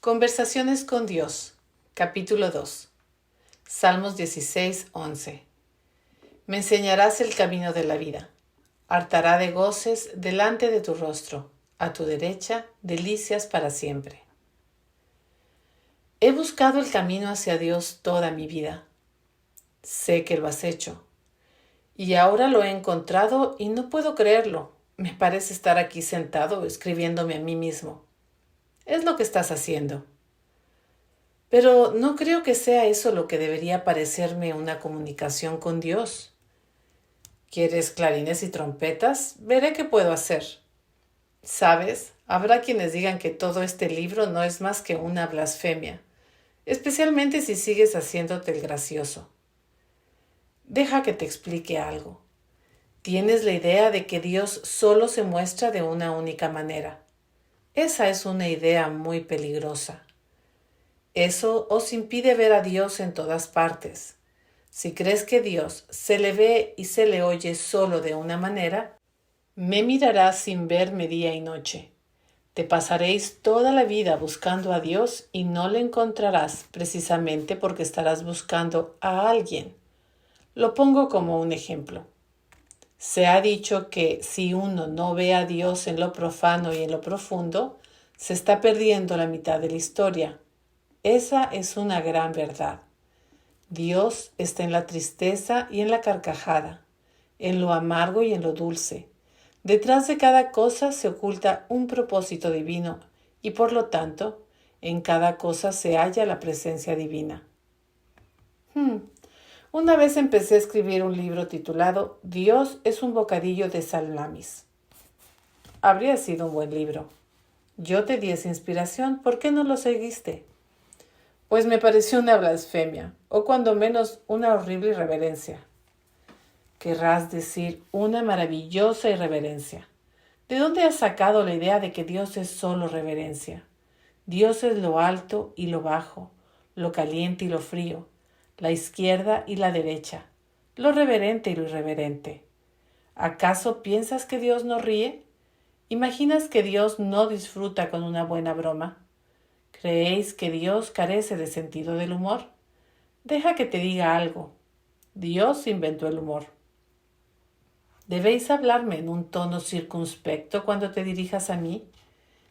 Conversaciones con Dios, capítulo 2, Salmos 16, 11. Me enseñarás el camino de la vida. Hartará de goces delante de tu rostro, a tu derecha, delicias para siempre. He buscado el camino hacia Dios toda mi vida. Sé que lo has hecho. Y ahora lo he encontrado y no puedo creerlo. Me parece estar aquí sentado escribiéndome a mí mismo. Es lo que estás haciendo. Pero no creo que sea eso lo que debería parecerme una comunicación con Dios. ¿Quieres clarines y trompetas? Veré qué puedo hacer. ¿Sabes? Habrá quienes digan que todo este libro no es más que una blasfemia, especialmente si sigues haciéndote el gracioso. Deja que te explique algo. Tienes la idea de que Dios solo se muestra de una única manera. Esa es una idea muy peligrosa. Eso os impide ver a Dios en todas partes. Si crees que Dios se le ve y se le oye solo de una manera, me mirarás sin verme día y noche. Te pasaréis toda la vida buscando a Dios y no le encontrarás precisamente porque estarás buscando a alguien. Lo pongo como un ejemplo. Se ha dicho que si uno no ve a Dios en lo profano y en lo profundo, se está perdiendo la mitad de la historia. Esa es una gran verdad. Dios está en la tristeza y en la carcajada, en lo amargo y en lo dulce. Detrás de cada cosa se oculta un propósito divino y por lo tanto, en cada cosa se halla la presencia divina. Una vez empecé a escribir un libro titulado Dios es un bocadillo de salamis. Habría sido un buen libro. Yo te di esa inspiración, ¿por qué no lo seguiste? Pues me pareció una blasfemia, o cuando menos una horrible irreverencia. Querrás decir una maravillosa irreverencia. ¿De dónde has sacado la idea de que Dios es solo reverencia? Dios es lo alto y lo bajo, lo caliente y lo frío, la izquierda y la derecha, lo reverente y lo irreverente. ¿Acaso piensas que Dios no ríe? ¿Imaginas que Dios no disfruta con una buena broma? ¿Creéis que Dios carece de sentido del humor? Deja que te diga algo. Dios inventó el humor. ¿Debéis hablarme en un tono circunspecto cuando te dirijas a mí?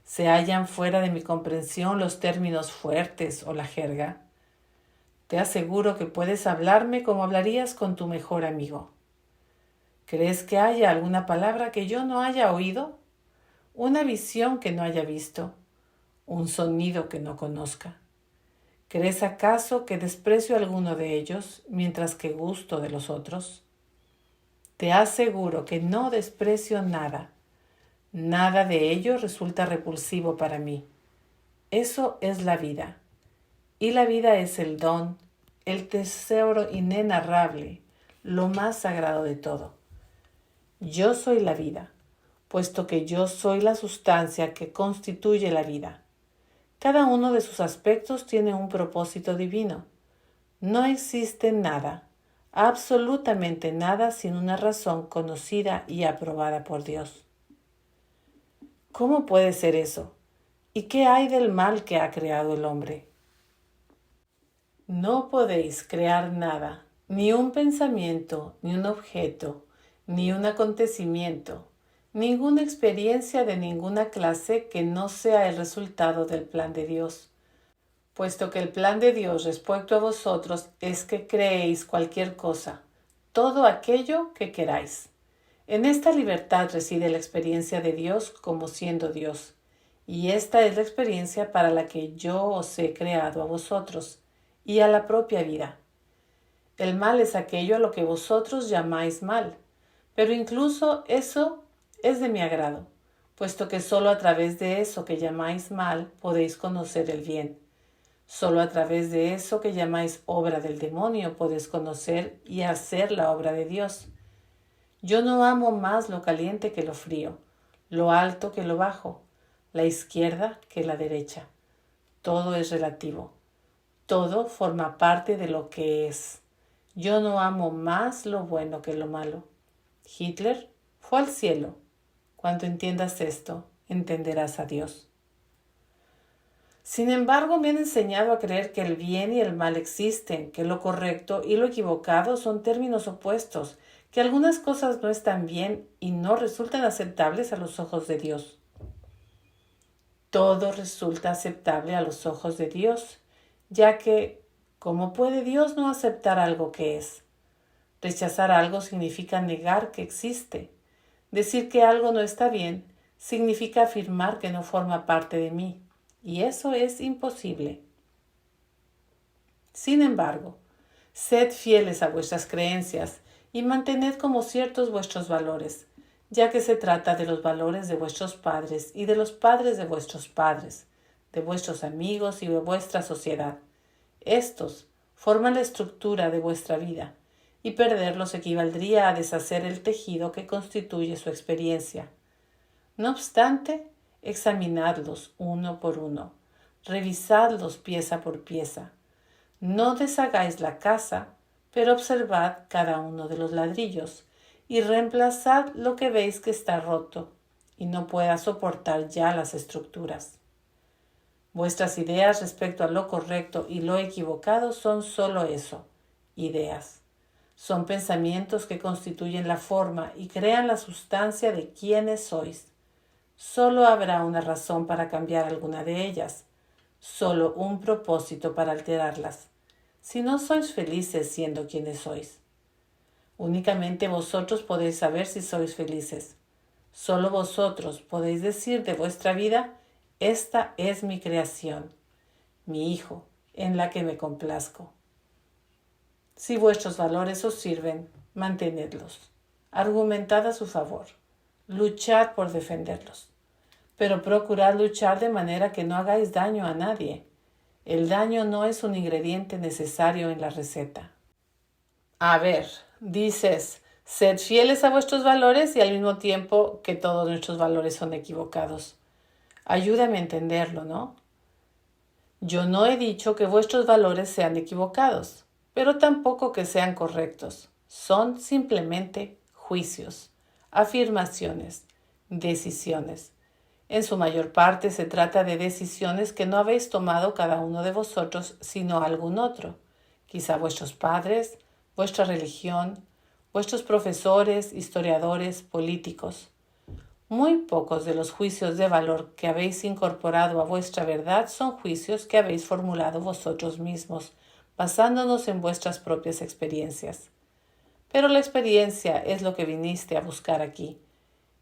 ¿Se hallan fuera de mi comprensión los términos fuertes o la jerga? Te aseguro que puedes hablarme como hablarías con tu mejor amigo. ¿Crees que haya alguna palabra que yo no haya oído? ¿Una visión que no haya visto? ¿Un sonido que no conozca? ¿Crees acaso que desprecio alguno de ellos mientras que gusto de los otros? Te aseguro que no desprecio nada. Nada de ello resulta repulsivo para mí. Eso es la vida. Y la vida es el don, el tesoro inenarrable, lo más sagrado de todo. Yo soy la vida, puesto que yo soy la sustancia que constituye la vida. Cada uno de sus aspectos tiene un propósito divino. No existe nada, absolutamente nada, sin una razón conocida y aprobada por Dios. ¿Cómo puede ser eso? ¿Y qué hay del mal que ha creado el hombre? No podéis crear nada, ni un pensamiento, ni un objeto, ni un acontecimiento, ninguna experiencia de ninguna clase que no sea el resultado del plan de Dios, puesto que el plan de Dios respecto a vosotros es que creéis cualquier cosa, todo aquello que queráis. En esta libertad reside la experiencia de Dios como siendo Dios, y esta es la experiencia para la que yo os he creado a vosotros y a la propia vida. El mal es aquello a lo que vosotros llamáis mal, pero incluso eso es de mi agrado, puesto que solo a través de eso que llamáis mal podéis conocer el bien. Solo a través de eso que llamáis obra del demonio podéis conocer y hacer la obra de Dios. Yo no amo más lo caliente que lo frío, lo alto que lo bajo, la izquierda que la derecha. Todo es relativo. Todo forma parte de lo que es. Yo no amo más lo bueno que lo malo. Hitler fue al cielo. Cuando entiendas esto, entenderás a Dios. Sin embargo, me han enseñado a creer que el bien y el mal existen, que lo correcto y lo equivocado son términos opuestos, que algunas cosas no están bien y no resultan aceptables a los ojos de Dios. Todo resulta aceptable a los ojos de Dios, ya que, ¿cómo puede Dios no aceptar algo que es? Rechazar algo significa negar que existe. Decir que algo no está bien significa afirmar que no forma parte de mí, y eso es imposible. Sin embargo, sed fieles a vuestras creencias y mantened como ciertos vuestros valores, ya que se trata de los valores de vuestros padres y de los padres de vuestros padres, de vuestros amigos y de vuestra sociedad. Estos forman la estructura de vuestra vida, y perderlos equivaldría a deshacer el tejido que constituye su experiencia. No obstante, examinadlos uno por uno, revisadlos pieza por pieza. No deshagáis la casa, pero observad cada uno de los ladrillos, y reemplazad lo que veis que está roto y no pueda soportar ya las estructuras. Vuestras ideas respecto a lo correcto y lo equivocado son solo eso, ideas. Son pensamientos que constituyen la forma y crean la sustancia de quienes sois. Solo habrá una razón para cambiar alguna de ellas, solo un propósito para alterarlas, si no sois felices siendo quienes sois. Únicamente vosotros podéis saber si sois felices. Solo vosotros podéis decir de vuestra vida: esta es mi creación, mi hijo, en la que me complazco. Si vuestros valores os sirven, mantenedlos. Argumentad a su favor. Luchad por defenderlos. Pero procurad luchar de manera que no hagáis daño a nadie. El daño no es un ingrediente necesario en la receta. A ver, dices, sed fieles a vuestros valores y al mismo tiempo que todos nuestros valores son equivocados. Ayúdame a entenderlo, ¿no? Yo no he dicho que vuestros valores sean equivocados, pero tampoco que sean correctos. Son simplemente juicios, afirmaciones, decisiones. En su mayor parte se trata de decisiones que no habéis tomado cada uno de vosotros, sino algún otro. Quizá vuestros padres, vuestra religión, vuestros profesores, historiadores, políticos. Muy pocos de los juicios de valor que habéis incorporado a vuestra verdad son juicios que habéis formulado vosotros mismos, basándonos en vuestras propias experiencias. Pero la experiencia es lo que viniste a buscar aquí,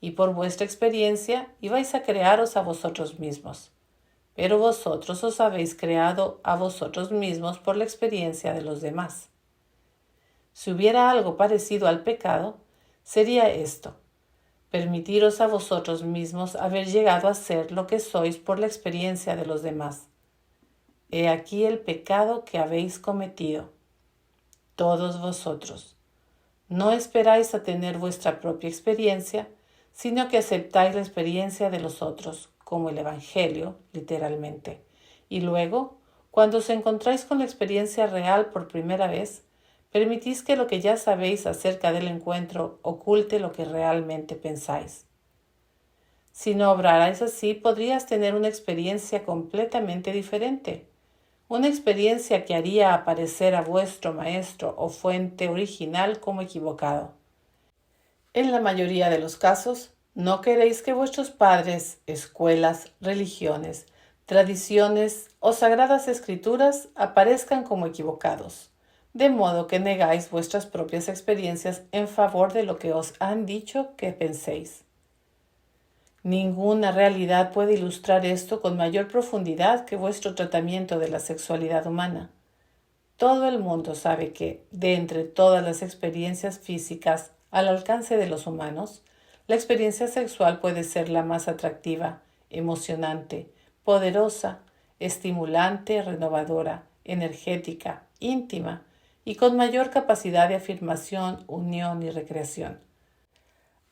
y por vuestra experiencia ibais a crearos a vosotros mismos. Pero vosotros os habéis creado a vosotros mismos por la experiencia de los demás. Si hubiera algo parecido al pecado, sería esto: permitiros a vosotros mismos haber llegado a ser lo que sois por la experiencia de los demás. He aquí el pecado que habéis cometido, todos vosotros. No esperáis a tener vuestra propia experiencia, sino que aceptáis la experiencia de los otros, como el Evangelio, literalmente. Y luego, cuando os encontráis con la experiencia real por primera vez, permitís que lo que ya sabéis acerca del encuentro oculte lo que realmente pensáis. Si no obrarais así, podrías tener una experiencia completamente diferente. Una experiencia que haría aparecer a vuestro maestro o fuente original como equivocado. En la mayoría de los casos, no queréis que vuestros padres, escuelas, religiones, tradiciones o sagradas escrituras aparezcan como equivocados, de modo que negáis vuestras propias experiencias en favor de lo que os han dicho que penséis. Ninguna realidad puede ilustrar esto con mayor profundidad que vuestro tratamiento de la sexualidad humana. Todo el mundo sabe que, de entre todas las experiencias físicas al alcance de los humanos, la experiencia sexual puede ser la más atractiva, emocionante, poderosa, estimulante, renovadora, energética, íntima y con mayor capacidad de afirmación, unión y recreación.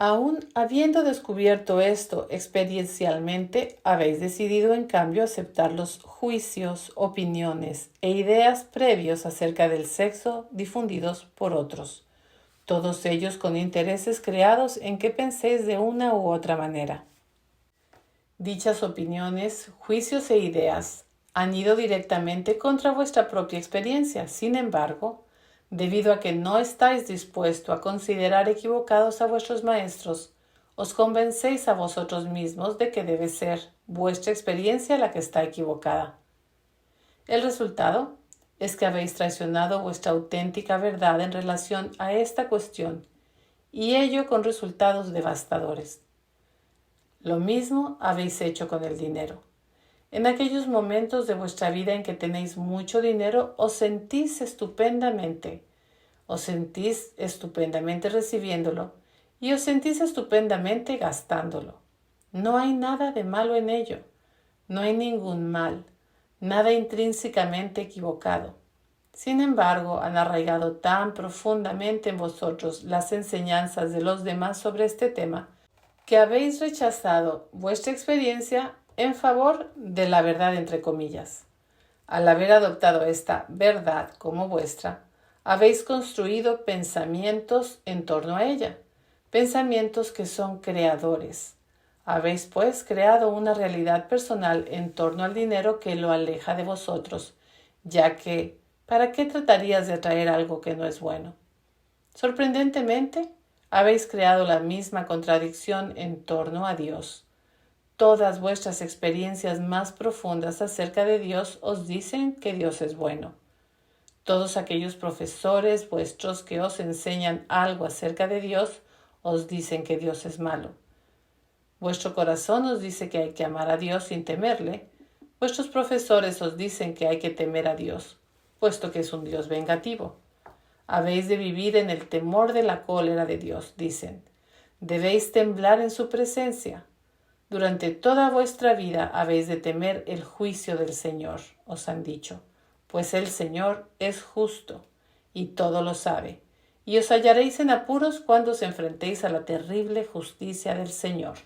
Aún habiendo descubierto esto experiencialmente, habéis decidido en cambio aceptar los juicios, opiniones e ideas previos acerca del sexo difundidos por otros, todos ellos con intereses creados en que penséis de una u otra manera. Dichas opiniones, juicios e ideas Han ido directamente contra vuestra propia experiencia. Sin embargo, debido a que no estáis dispuestos a considerar equivocados a vuestros maestros, os convencéis a vosotros mismos de que debe ser vuestra experiencia la que está equivocada. El resultado es que habéis traicionado vuestra auténtica verdad en relación a esta cuestión, y ello con resultados devastadores. Lo mismo habéis hecho con el dinero. En aquellos momentos de vuestra vida en que tenéis mucho dinero, os sentís estupendamente recibiéndolo y os sentís estupendamente gastándolo. No hay nada de malo en ello, no hay ningún mal, nada intrínsecamente equivocado. Sin embargo, han arraigado tan profundamente en vosotros las enseñanzas de los demás sobre este tema, que habéis rechazado vuestra experiencia en favor de la verdad entre comillas. Al haber adoptado esta verdad como vuestra, habéis construido pensamientos en torno a ella, pensamientos que son creadores. Habéis pues creado una realidad personal en torno al dinero que lo aleja de vosotros, ya que ¿para qué tratarías de atraer algo que no es bueno? Sorprendentemente, habéis creado la misma contradicción en torno a Dios. Todas vuestras experiencias más profundas acerca de Dios os dicen que Dios es bueno. Todos aquellos profesores vuestros que os enseñan algo acerca de Dios os dicen que Dios es malo. Vuestro corazón os dice que hay que amar a Dios sin temerle. Vuestros profesores os dicen que hay que temer a Dios, puesto que es un Dios vengativo. Habéis de vivir en el temor de la cólera de Dios, dicen. Debéis temblar en su presencia. Durante toda vuestra vida habéis de temer el juicio del Señor, os han dicho, pues el Señor es justo y todo lo sabe, y os hallaréis en apuros cuando os enfrentéis a la terrible justicia del Señor.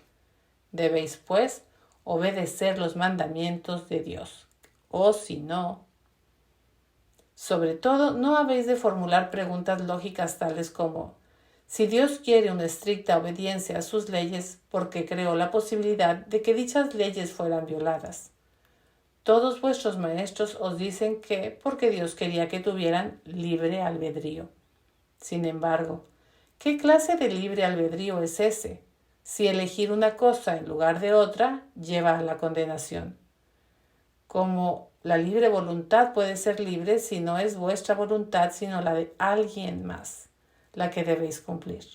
Debéis, pues, obedecer los mandamientos de Dios, o si no. Sobre todo, no habéis de formular preguntas lógicas tales como: si Dios quiere una estricta obediencia a sus leyes, ¿por qué creó la posibilidad de que dichas leyes fueran violadas? Todos vuestros maestros os dicen que porque Dios quería que tuvieran libre albedrío. Sin embargo, ¿qué clase de libre albedrío es ese, si elegir una cosa en lugar de otra lleva a la condenación? Como la libre voluntad puede ser libre si no es vuestra voluntad sino la de alguien más la que debéis cumplir.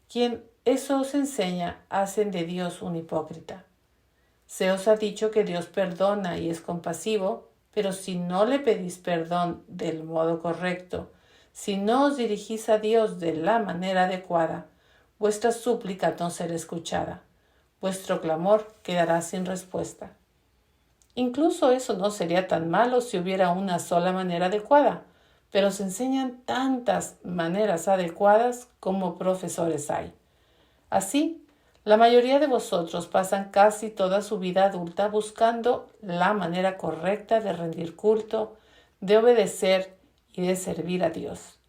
Quien eso os enseña hacen de Dios un hipócrita. Se os ha dicho que Dios perdona y es compasivo, pero si no le pedís perdón del modo correcto, si no os dirigís a Dios de la manera adecuada, vuestra súplica no será escuchada, vuestro clamor quedará sin respuesta. Incluso eso no sería tan malo si hubiera una sola manera adecuada, pero se enseñan tantas maneras adecuadas como profesores hay. Así, la mayoría de vosotros pasan casi toda su vida adulta buscando la manera correcta de rendir culto, de obedecer y de servir a Dios.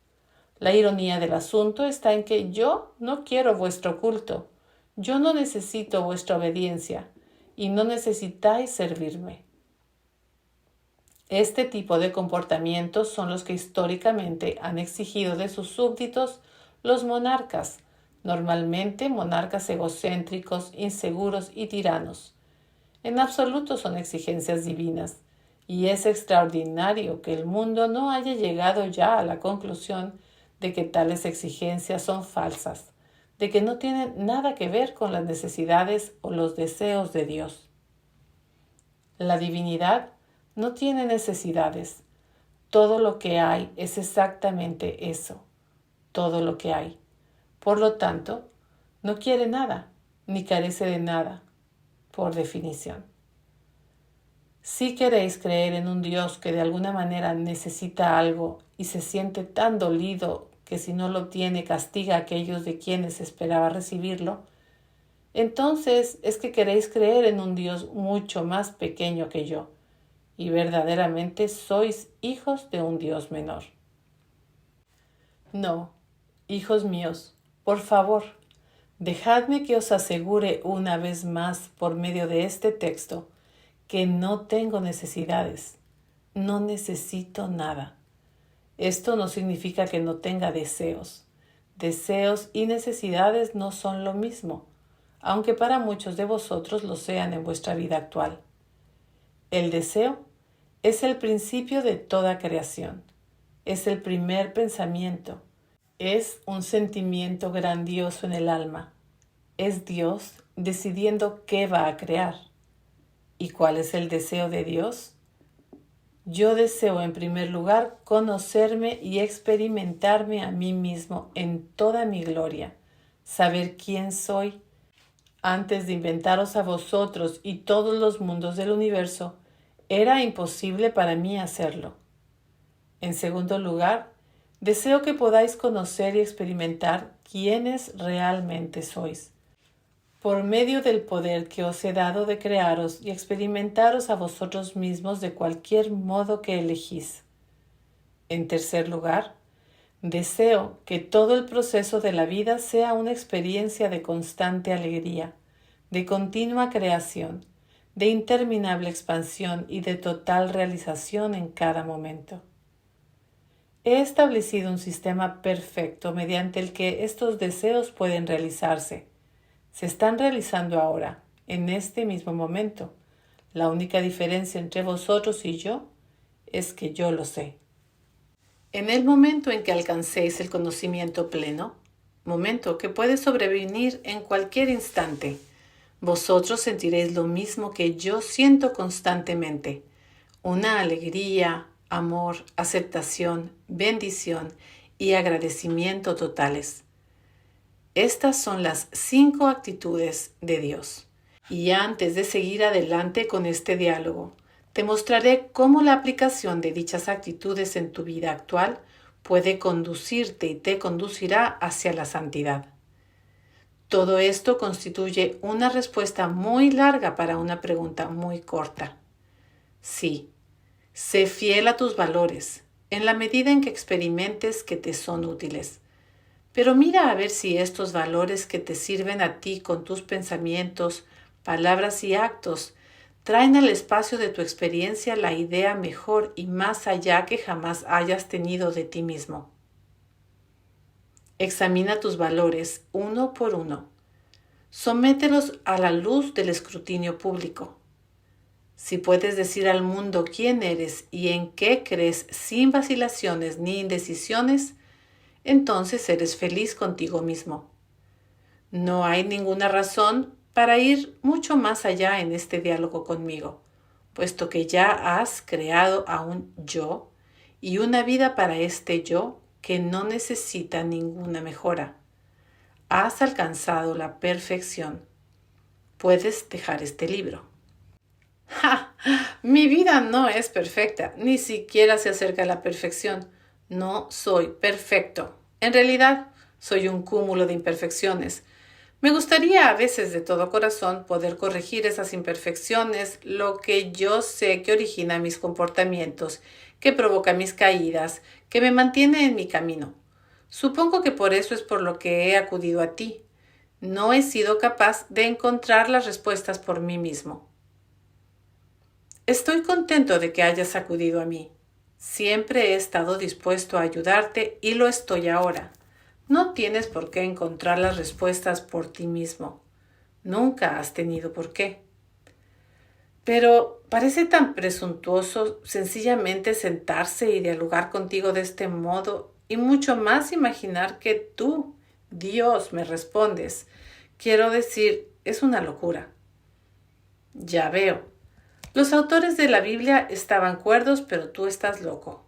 La ironía del asunto está en que yo no quiero vuestro culto, yo no necesito vuestra obediencia y no necesitáis servirme. Este tipo de comportamientos son los que históricamente han exigido de sus súbditos los monarcas, normalmente monarcas egocéntricos, inseguros y tiranos. En absoluto son exigencias divinas, y es extraordinario que el mundo no haya llegado ya a la conclusión de que tales exigencias son falsas, de que no tienen nada que ver con las necesidades o los deseos de Dios. La divinidad no tiene necesidades. Todo lo que hay es exactamente eso, todo lo que hay. Por lo tanto, no quiere nada, ni carece de nada, por definición. Si queréis creer en un Dios que de alguna manera necesita algo y se siente tan dolido que si no lo tiene castiga a aquellos de quienes esperaba recibirlo, entonces es que queréis creer en un Dios mucho más pequeño que yo, y verdaderamente sois hijos de un Dios menor. No, hijos míos, por favor, dejadme que os asegure una vez más por medio de este texto que no tengo necesidades. No necesito nada. Esto no significa que no tenga deseos. Deseos y necesidades no son lo mismo, aunque para muchos de vosotros lo sean en vuestra vida actual. El deseo es el principio de toda creación. Es el primer pensamiento. Es un sentimiento grandioso en el alma. Es Dios decidiendo qué va a crear. ¿Y cuál es el deseo de Dios? Yo deseo en primer lugar conocerme y experimentarme a mí mismo en toda mi gloria, saber quién soy. Antes de inventaros a vosotros y todos los mundos del universo, era imposible para mí hacerlo. En segundo lugar, deseo que podáis conocer y experimentar quiénes realmente sois, por medio del poder que os he dado de crearos y experimentaros a vosotros mismos de cualquier modo que elegís. En tercer lugar, deseo que todo el proceso de la vida sea una experiencia de constante alegría, de continua creación, de interminable expansión y de total realización en cada momento. He establecido un sistema perfecto mediante el que estos deseos pueden realizarse. Se están realizando ahora, en este mismo momento. La única diferencia entre vosotros y yo es que yo lo sé. En el momento en que alcancéis el conocimiento pleno, momento que puede sobrevenir en cualquier instante, vosotros sentiréis lo mismo que yo siento constantemente, una alegría, amor, aceptación, bendición y agradecimiento totales. Estas son las 5 actitudes de Dios. Y antes de seguir adelante con este diálogo, te mostraré cómo la aplicación de dichas actitudes en tu vida actual puede conducirte y te conducirá hacia la santidad. Todo esto constituye una respuesta muy larga para una pregunta muy corta. Sí, sé fiel a tus valores, en la medida en que experimentes que te son útiles. Pero mira a ver si estos valores que te sirven a ti con tus pensamientos, palabras y actos traen al espacio de tu experiencia la idea mejor y más allá que jamás hayas tenido de ti mismo. Examina tus valores uno por uno. Somételos a la luz del escrutinio público. Si puedes decir al mundo quién eres y en qué crees sin vacilaciones ni indecisiones, entonces eres feliz contigo mismo. No hay ninguna razón para ir mucho más allá en este diálogo conmigo, puesto que ya has creado a un yo y una vida para este yo que no necesita ninguna mejora. Has alcanzado la perfección. Puedes dejar este libro. ¡Ja! Mi vida no es perfecta, ni siquiera se acerca a la perfección. No soy perfecto. En realidad, soy un cúmulo de imperfecciones. Me gustaría a veces de todo corazón poder corregir esas imperfecciones, lo que yo sé que origina mis comportamientos, que provoca mis caídas, que me mantiene en mi camino. Supongo que por eso es por lo que he acudido a ti. No he sido capaz de encontrar las respuestas por mí mismo. Estoy contento de que hayas acudido a mí. Siempre he estado dispuesto a ayudarte y lo estoy ahora. No tienes por qué encontrar las respuestas por ti mismo. Nunca has tenido por qué. Pero parece tan presuntuoso sencillamente sentarse y dialogar contigo de este modo y mucho más imaginar que tú, Dios, me respondes. Quiero decir, es una locura. Ya veo. Los autores de la Biblia estaban cuerdos, pero tú estás loco.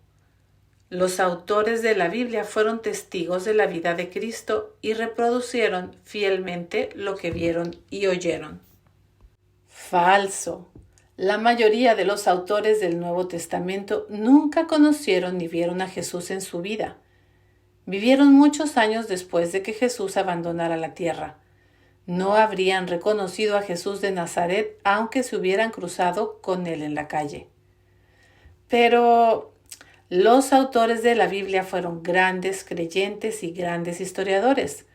Los autores de la Biblia fueron testigos de la vida de Cristo y reproducieron fielmente lo que vieron y oyeron. Falso. La mayoría de los autores del Nuevo Testamento nunca conocieron ni vieron a Jesús en su vida. Vivieron muchos años después de que Jesús abandonara la tierra. No habrían reconocido a Jesús de Nazaret aunque se hubieran cruzado con él en la calle. Pero los autores de la Biblia fueron grandes creyentes y grandes historiadores.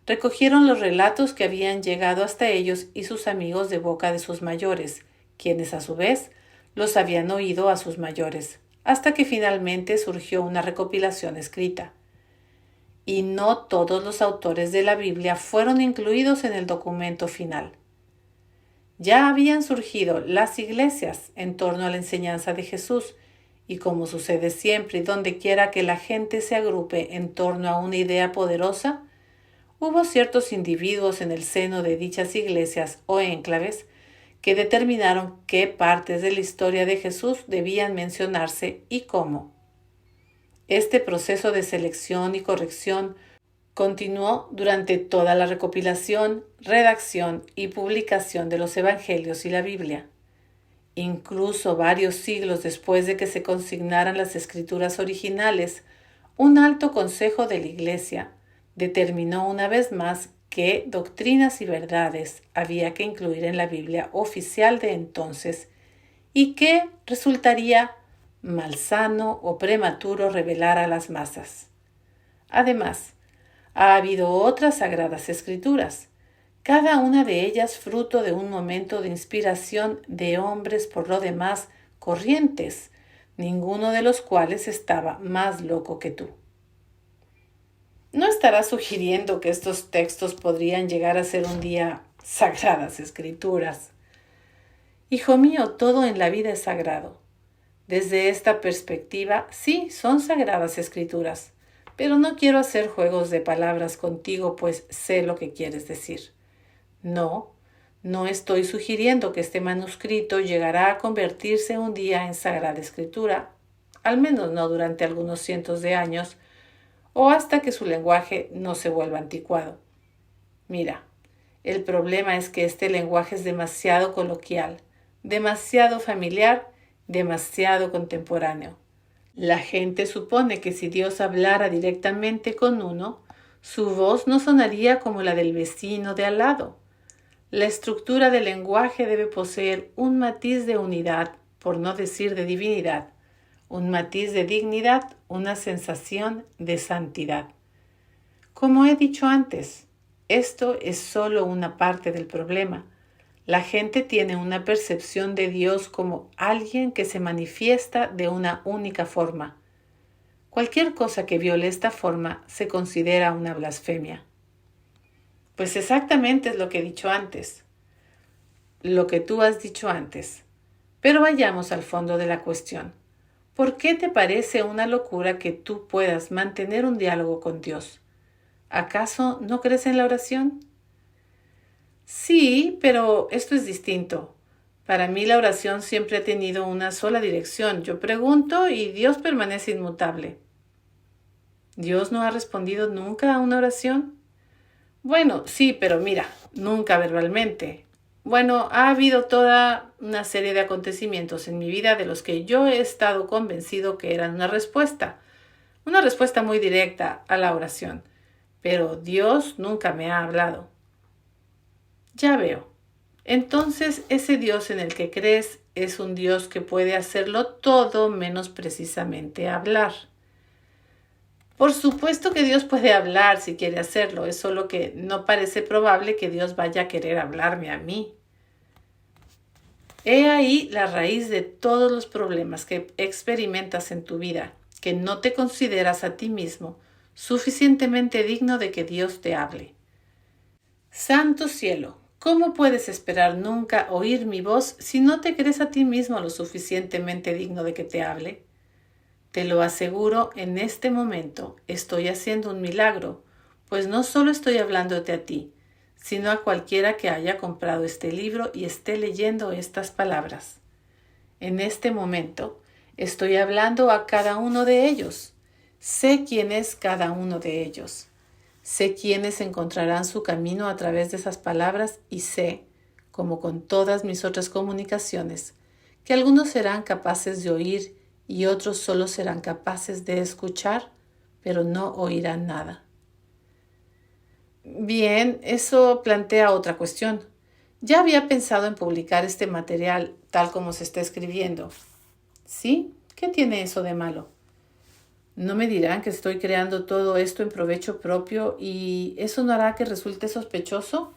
Recogieron los relatos que habían llegado hasta ellos y sus amigos de boca de sus mayores, quienes a su vez los habían oído a sus mayores, hasta que finalmente surgió una recopilación escrita. Y no todos los autores de la Biblia fueron incluidos en el documento final. Ya habían surgido las iglesias en torno a la enseñanza de Jesús, y como sucede siempre y donde quiera que la gente se agrupe en torno a una idea poderosa, hubo ciertos individuos en el seno de dichas iglesias o enclaves que determinaron qué partes de la historia de Jesús debían mencionarse y cómo. Este proceso de selección y corrección continuó durante toda la recopilación, redacción y publicación de los Evangelios y la Biblia. Incluso varios siglos después de que se consignaran las escrituras originales, un alto consejo de la Iglesia determinó una vez más qué doctrinas y verdades había que incluir en la Biblia oficial de entonces y qué resultaría malsano o prematuro revelar a las masas. Además, ha habido otras sagradas escrituras, cada una de ellas fruto de un momento de inspiración de hombres por lo demás corrientes, ninguno de los cuales estaba más loco que tú. ¿No estarás sugiriendo que estos textos podrían llegar a ser un día sagradas escrituras? Hijo mío, todo en la vida es sagrado. Desde esta perspectiva, sí, son sagradas escrituras, pero no quiero hacer juegos de palabras contigo, pues sé lo que quieres decir. No estoy sugiriendo que este manuscrito llegará a convertirse un día en sagrada escritura, al menos no durante algunos cientos de años, o hasta que su lenguaje no se vuelva anticuado. Mira, el problema es que este lenguaje es demasiado coloquial, demasiado familiar, demasiado contemporáneo. La gente supone que si Dios hablara directamente con uno, su voz no sonaría como la del vecino de al lado. La estructura del lenguaje debe poseer un matiz de unidad, por no decir de divinidad, un matiz de dignidad, una sensación de santidad. Como he dicho antes, esto es solo una parte del problema. La gente tiene una percepción de Dios como alguien que se manifiesta de una única forma. Cualquier cosa que viole esta forma se considera una blasfemia. Pues exactamente es lo que he dicho antes. Lo que tú has dicho antes. Pero vayamos al fondo de la cuestión. ¿Por qué te parece una locura que tú puedas mantener un diálogo con Dios? ¿Acaso no crees en la oración? Sí, pero esto es distinto. Para mí la oración siempre ha tenido una sola dirección. Yo pregunto y Dios permanece inmutable. ¿Dios no ha respondido nunca a una oración? Bueno, sí, pero mira, nunca verbalmente. Bueno, ha habido toda una serie de acontecimientos en mi vida de los que yo he estado convencido que eran una respuesta muy directa a la oración, pero Dios nunca me ha hablado. Ya veo. Entonces, ese Dios en el que crees es un Dios que puede hacerlo todo menos precisamente hablar. Por supuesto que Dios puede hablar si quiere hacerlo, es solo que no parece probable que Dios vaya a querer hablarme a mí. He ahí la raíz de todos los problemas que experimentas en tu vida, que no te consideras a ti mismo suficientemente digno de que Dios te hable. Santo cielo, ¿cómo puedes esperar nunca oír mi voz si no te crees a ti mismo lo suficientemente digno de que te hable? Te lo aseguro, en este momento estoy haciendo un milagro, pues no solo estoy hablándote a ti, sino a cualquiera que haya comprado este libro y esté leyendo estas palabras. En este momento estoy hablando a cada uno de ellos. Sé quién es cada uno de ellos. Sé quiénes encontrarán su camino a través de esas palabras y sé, como con todas mis otras comunicaciones, que algunos serán capaces de oír y otros solo serán capaces de escuchar, pero no oirán nada. Bien, eso plantea otra cuestión. Ya había pensado en publicar este material tal como se está escribiendo. ¿Sí? ¿Qué tiene eso de malo? ¿No me dirán que estoy creando todo esto en provecho propio y eso no hará que resulte sospechoso?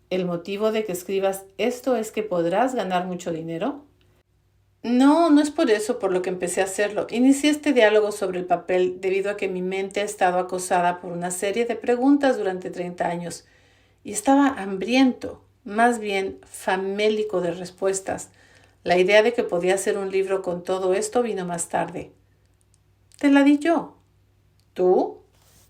¿El motivo de que escribas esto es que podrás ganar mucho dinero? No, no es por eso por lo que empecé a hacerlo. Inicié este diálogo sobre el papel debido a que mi mente ha estado acosada por una serie de preguntas durante 30 años y estaba hambriento, más bien famélico de respuestas. La idea de que podía hacer un libro con todo esto vino más tarde. Te la di yo. ¿Tú?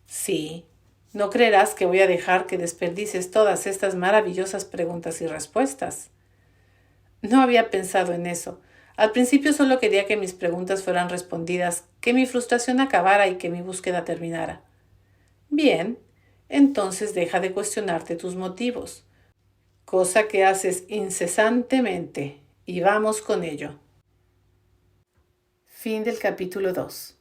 Sí. No creerás que voy a dejar que desperdicies todas estas maravillosas preguntas y respuestas. No había pensado en eso. Al principio solo quería que mis preguntas fueran respondidas, que mi frustración acabara y que mi búsqueda terminara. Bien, entonces deja de cuestionarte tus motivos, cosa que haces incesantemente, y vamos con ello. Fin del capítulo 2.